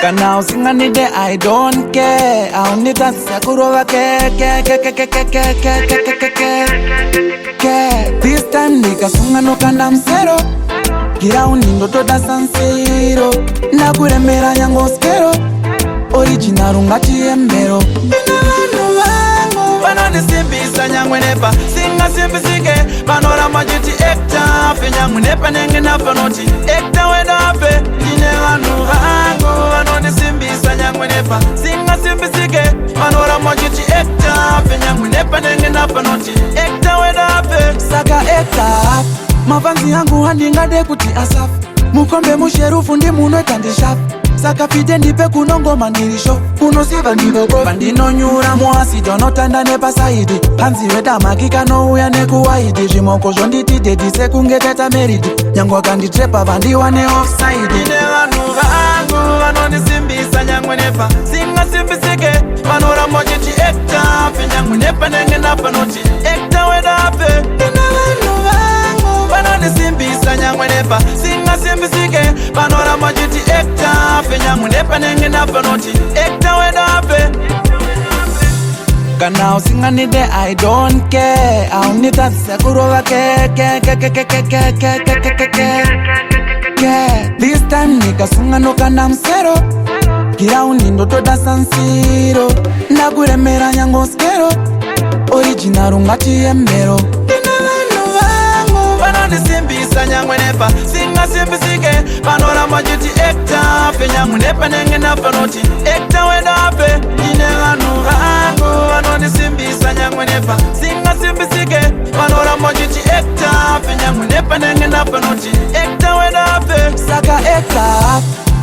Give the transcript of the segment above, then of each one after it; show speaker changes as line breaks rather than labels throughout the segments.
Kana usinganide I don't care. Aunita sakurova ke. This time nikasungano kanda msero. Giraundi ndotoda sansiro. Nakuremera nyangoskero. Original ungati embero. Vanondisimbisa nyangwenepa singa simbisike vanora majiti ekta fe nyangwenepa nenge nafanoti ekta wedape ine vanhu vangu vanondisimbisa nyangwenepa singa simbisike vanora majiti ekta fe nyangwenepa nenge nafanoti ekta wedape saka ekta mavanzi yangu handingade kuti asafu mukombe musherufu ndi munoita ndishafu saka pite ndipe kunongoma ndirisho unosiva ndivoko vandinonyura muasi donotanda nepasaidi hanzi wedamakika nouya nekuwaidi zvimoko zvonditidedise kunge tata meridi nyangu akanditrepa vandiwane offside ine vanhu vangu vanondisimbisa nyangwe nepa singasimbisike vanoramba chiti ekta fe nyangwe nepa nenge napanoti ekta wedape ine vanhu vangu vanondisimbisa nyangwe nepa singasimbisike vanoramba chiti ekta fe nyangwe nepa nenge napanoti ekta wedape kana usinganide I don't care aunita sakurova ke this time nikasungano kana msero giraundi ndotoda sansiro nakuremera nyangoskero original ungati embero ine vanhu vangu vanondisimbisa nyangwe nepa singasimbisike vanoramba chiti ekta fe nyangwe nepa nenge napanoti ekta wedape ine vanhu vangu vanondisimbisa nyangwe nepa singasimbisike vanoramba chiti ekta fe nyangwe nepa nenge napanoti ekta wedape saka ekta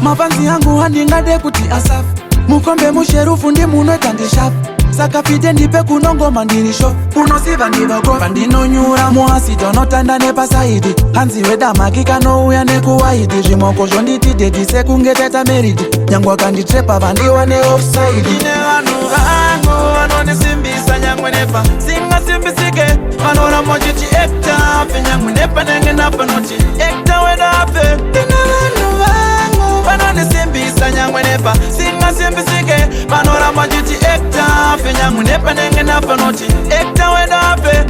mavanzi yangu handingade kuti asafu mukombe musherufu ndi munoita ndishafu saka pite ndipe kunongoma ndirisho unosiva ndivoko vandinonyura muasi donotanda nepasaidi hanzi wedamakika nouya nekuwaidi zvimoko zvonditidedise kunge tata meridi nyangu akanditrepa vandiwane offside ine vanhu vangu vanondisimbisa nyangwe nepa singasimbisike vanoramba chiti ekta fe nyangwe nepa nenge napanoti ekta wedape ine vanhu vangu vanondisimbisa nyangwe nepa singasimbisike vanoramba chiti ekta fe nyangwe nepa nenge napanoti ekta wedape